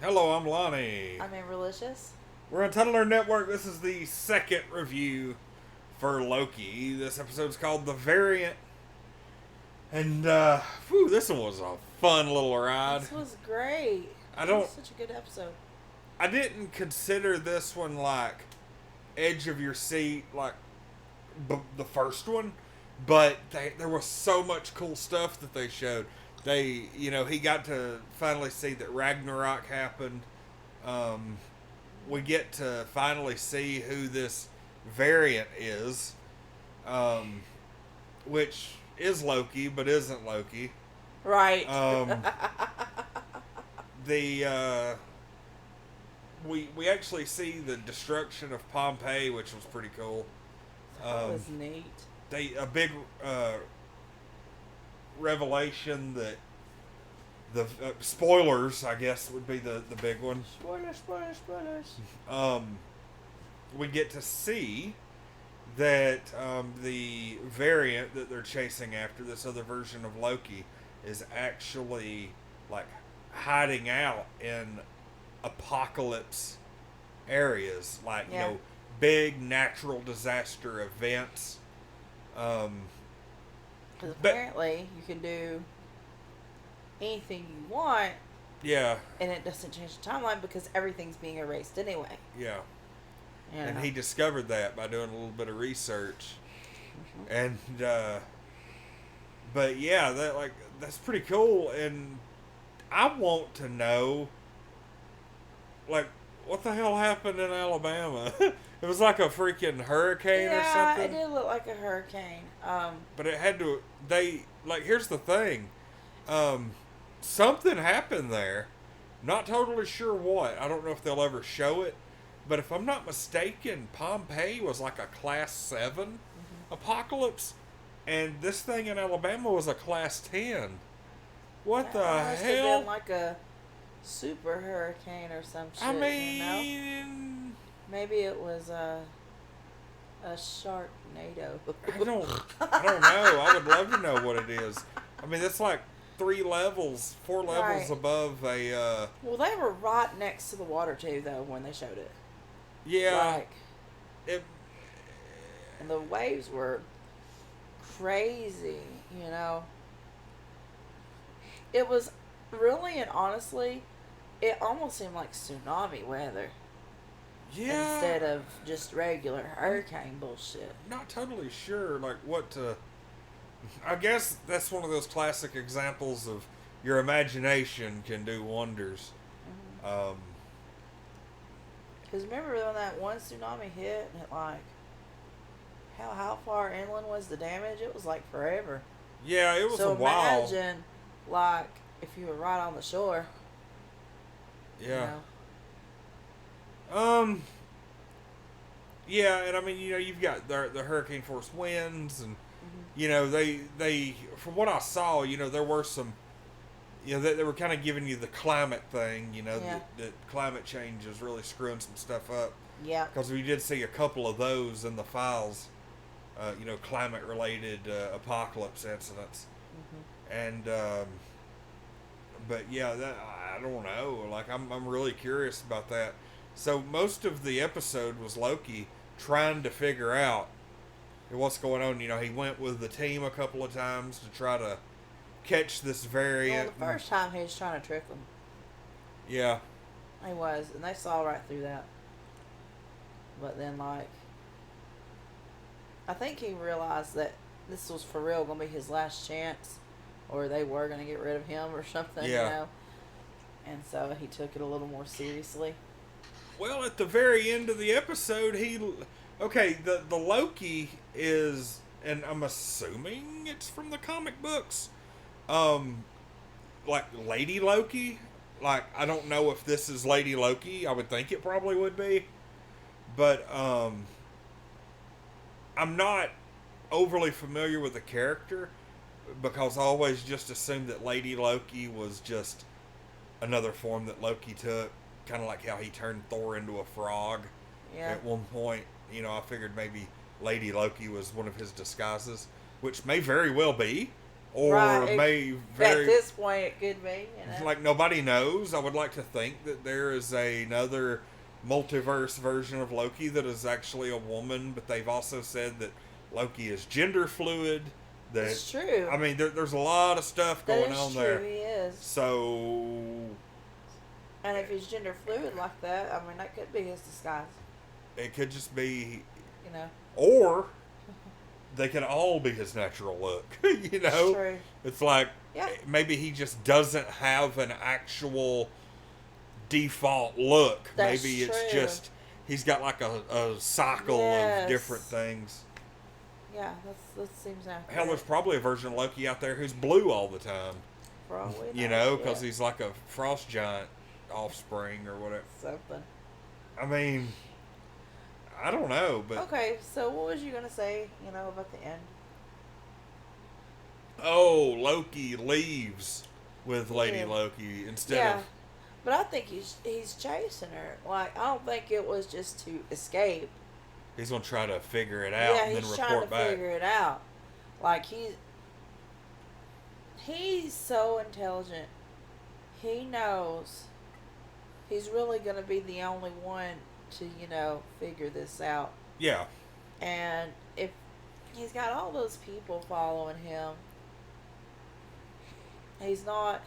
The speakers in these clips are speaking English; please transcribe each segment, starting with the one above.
Hello, I'm Lonnie. I'm Amberlicious. We're Untitled Network. This is the second review for Loki. This episode's called The Variant. And, this one was a fun little ride. This was great. I It don't, was such a good episode. I didn't consider this one like edge of your seat, like the first one, but there was so much cool stuff that they showed. He got to finally see that Ragnarok happened. We get to finally see who this variant is, which is Loki, but isn't Loki. Right. We actually see the destruction of Pompeii, which was pretty cool. That was neat. A big revelation that the spoilers, I guess, would be the big one. Spoilers. We get to see that the variant that they're chasing after, this other version of Loki, is actually like hiding out in apocalypse areas, like big natural disaster events. Because apparently you can do anything you want. Yeah. And it doesn't change the timeline because everything's being erased anyway. Yeah. You know? And he discovered that by doing a little bit of research. And but yeah, that's pretty cool. And I want to know, like, what the hell happened in Alabama? It was like a freaking hurricane or something. Yeah, it did look like a hurricane. But it had to. Here's the thing. Something happened there. Not totally sure what. I don't know if they'll ever show it. But if I'm not mistaken, Pompeii was like a Class 7 apocalypse. And this thing in Alabama was a Class 10. What the hell? Must have been like a super hurricane or some shit. I mean, maybe it was a sharknado. I don't know. I would love to know what it is. I mean, that's like 4 levels Right. above a. Well, they were right next to the water too, though, when they showed it. Yeah. And the waves were crazy. It was really and honestly, it almost seemed like tsunami weather. Yeah. Instead of just regular hurricane bullshit. Not totally sure, like, what to. I guess that's one of those classic examples of your imagination can do wonders. Because remember when that one tsunami hit and it how far inland was the damage? It was like forever. Yeah, it was so a while. Imagine if you were right on the shore. Yeah. Yeah, and I mean, you've got the hurricane force winds, and they from what I saw, there were some, they were kind of giving you the climate thing, that climate change is really screwing some stuff up. Yeah. Because we did see a couple of those in the files, climate related apocalypse incidents, and but yeah, I don't know. Like, I'm really curious about that. So most of the episode was Loki trying to figure out what's going on. He went with the team a couple of times to try to catch this variant. Well, the first time he was trying to trick them. Yeah. He was, and they saw right through that. But then, I think he realized that this was for real going to be his last chance, or they were going to get rid of him or something, And so he took it a little more seriously. Well, at the very end of the episode, the Loki is, and I'm assuming it's from the comic books, like Lady Loki. Like, I don't know if this is Lady Loki. I would think it probably would be. But, I'm not overly familiar with the character because I always just assumed that Lady Loki was just another form that Loki took. Kind of like how he turned Thor into a frog at one point. I figured maybe Lady Loki was one of his disguises, which may very well be. or right. may At very this point, it could be. You know? like nobody knows. I would like to think that there is another multiverse version of Loki that is actually a woman, but they've also said that Loki is gender fluid. That, it's true. I mean, there's a lot of stuff going on true, there. He is. So, and if he's gender fluid like that, I mean, that could be his disguise. it could just be, You know. or they can all be his natural look. You know, True. It's like Yeah. maybe he just doesn't have an actual default look. That's Maybe it's true. just he's got like a cycle Yes. of different things. Yeah, that seems accurate. Hell, there's probably a version of Loki out there who's blue all the time. Probably. You know, because he's like a frost giant offspring or whatever. Something. I mean, I don't know, but Okay, so what was you gonna say? You know, about the end? oh, Loki leaves with Lady Yeah. Loki instead of. But I think he's chasing her. Like, I don't think it was just to escape. He's gonna try to figure it out and then he's report trying to back. figure it out. Like, he's so intelligent. He knows he's really going to be the only one to, figure this out. Yeah. And if he's got all those people following him, he's not...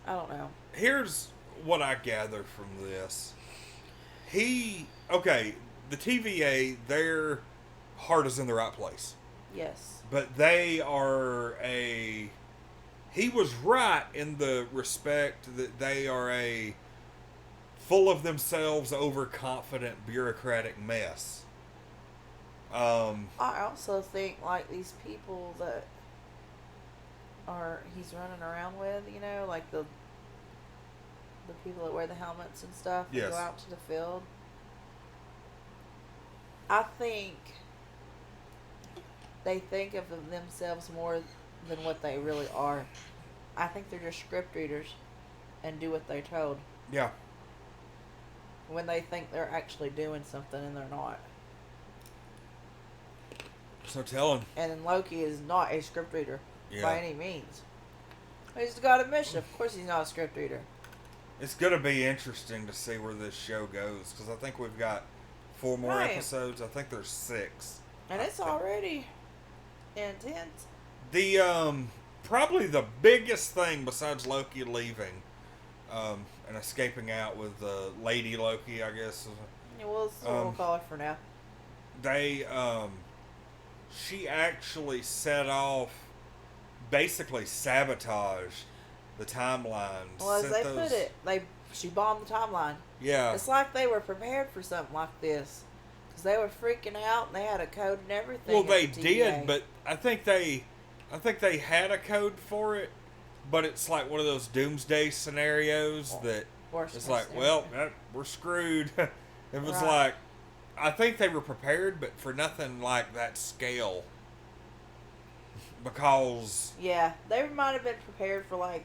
I don't know. Here's what I gather from this. The TVA, their heart is in the right place. Yes. But they are he was right in the respect that they are a full of themselves, overconfident, bureaucratic mess. I also think, like, these people that he's running around with, like the people that wear the helmets and stuff and Yes. go out to the field. I think they think of themselves more than what they really are. I think they're just script readers and do what they're told. Yeah. When they think they're actually doing something and they're not. So tell him. And then Loki is not a script reader Yeah. by any means. He's got a mission. Of course he's not a script reader. It's going to be interesting to see where this show goes, because I think we've got 4 more Right. episodes. I think there's 6. And it's already intense. The probably the biggest thing besides Loki leaving and escaping out with Lady Loki, I guess. Yeah, well, that's what we'll call it for now. They she actually set off, basically sabotaged the timelines. Well, as they put it, she bombed the timeline. Yeah. It's like they were prepared for something like this. Because they were freaking out and they had a code and everything. Well, at they the did, TVA. but I think they had a code for it, but it's like one of those doomsday scenarios that Worst it's case like, scenario. well, we're screwed. It was Right. like, I think they were prepared, but for nothing like that scale. Because Yeah, they might have been prepared for like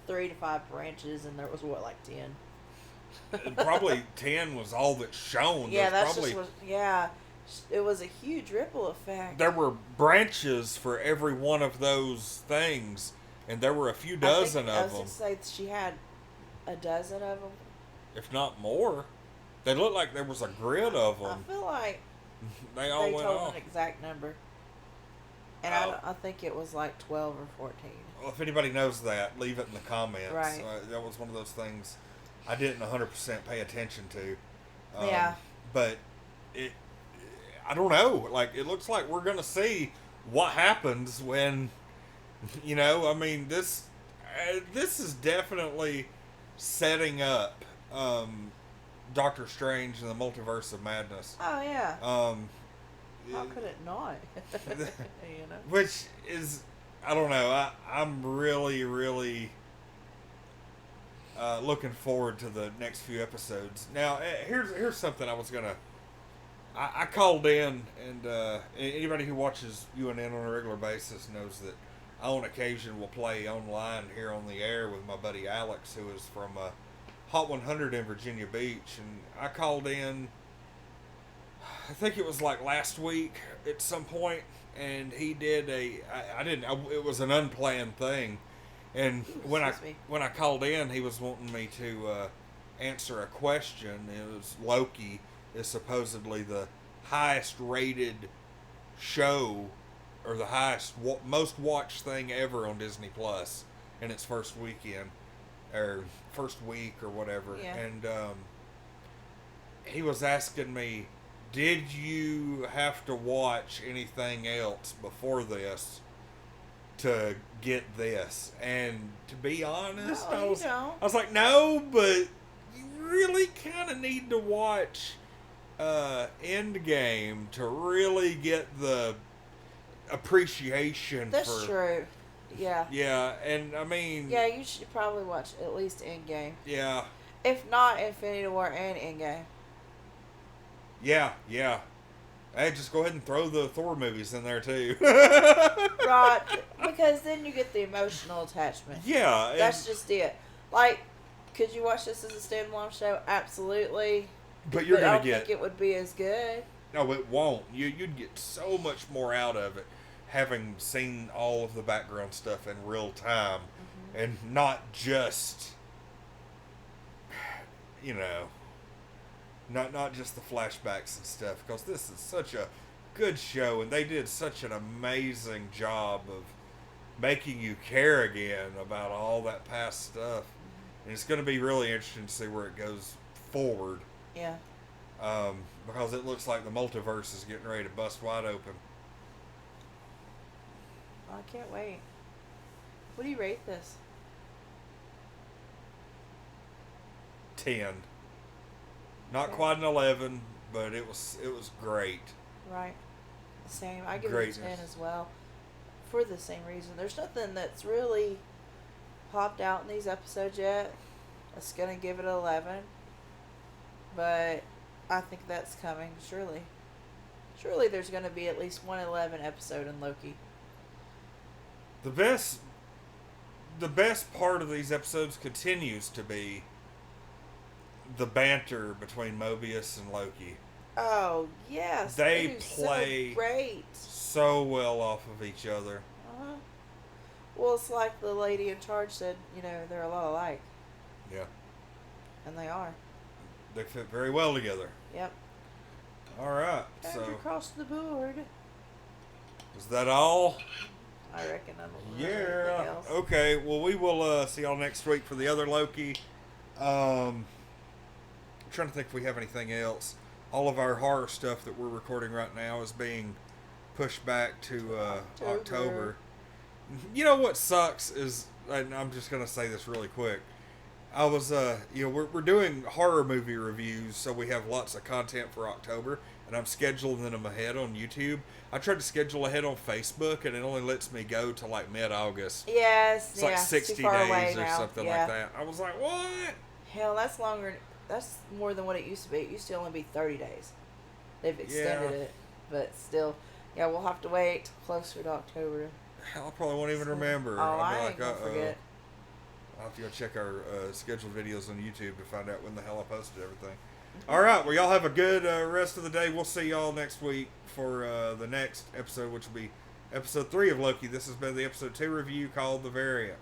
3 to 5 branches, and there was like 10. probably 10 was all that's shown. Yeah, There's that's probably, just what. Yeah, it was a huge ripple effect. there were branches for every one of those things, and there were a few dozen I of them, was going to say she had a dozen of them. if not more. They looked like there was a grid of I them. feel like They all they went told off. an exact number. And I think it was like 12 or 14. Well, if anybody knows that, leave it in the comments. Right. That was one of those things I didn't 100% pay attention to. Yeah. But I don't know. Like, it looks like we're going to see what happens when, I mean, this is definitely setting up Doctor Strange and the Multiverse of Madness. Oh, yeah. How could it not? Which is, I don't know. I'm really, really looking forward to the next few episodes. Now, here's something I was gonna. I called in, and anybody who watches UNN on a regular basis knows that I, on occasion, will play online here on the air with my buddy Alex, who is from Hot 100 in Virginia Beach, and I called in. I think it was like last week at some point, and he did it was an unplanned thing. And when I called in, he was wanting me to answer a question. It was Loki is supposedly the highest rated show, or the most watched thing ever on Disney Plus in its first weekend, or first week, or whatever. Yeah. And he was asking me, did you have to watch anything else before this to get this? And to be honest, No, I was like, no, but you really kind of need to watch Endgame to really get the appreciation. That's true. Yeah. Yeah, and I mean... Yeah, you should probably watch at least Endgame. Yeah. If not, Infinity War and Endgame. Yeah. Hey, just go ahead and throw the Thor movies in there, too. Right, because then you get the emotional attachment. Yeah. That's just it. Like, could you watch this as a standalone show? Absolutely. But you're going to get... I don't think it would be as good. No, it won't. You'd get so much more out of it having seen all of the background stuff in real time, and not just, not just the flashbacks and stuff, because this is such a good show, and they did such an amazing job of making you care again about all that past stuff. And it's going to be really interesting to see where it goes forward. Yeah. Because it looks like the multiverse is getting ready to bust wide open. I can't wait. What do you rate this? 10. Not quite an 11, but it was great. Right. Same. I give it a 10 as well. For the same reason. There's nothing that's really popped out in these episodes yet. That's going to give it an 11. But I think that's coming, surely. Surely there's going to be at least one 11 episode in Loki. The best part of these episodes continues to be the banter between Mobius and Loki. Oh, yes. They play so great. So well off of each other. Uh-huh. Well, it's like the lady in charge said, they're a lot alike. Yeah. And they are. They fit very well together. Yep. All right. And across the board. Is that all? I reckon I'm yeah. Okay. Well, we will see y'all next week for the other Loki. I'm trying to think if we have anything else. All of our horror stuff that we're recording right now is being pushed back to October. You know what sucks is, and I'm just gonna say this really quick. I was, we're doing horror movie reviews, so we have lots of content for October, and I'm scheduling them ahead on YouTube. I tried to schedule ahead on Facebook, and it only lets me go to like mid-August. Yes, it's like 60 days or something like that. I was like, what? Hell, that's longer. That's more than what it used to be. It used to only be 30 days. They've extended it, but still, we'll have to wait closer to October. Hell, I probably won't even remember. I ain't gonna forget. I'll have to go check our scheduled videos on YouTube to find out when the hell I posted everything. All right, well, y'all have a good rest of the day. We'll see y'all next week for the next episode, which will be episode 3 of Loki. This has been the episode 2 review called The Variant.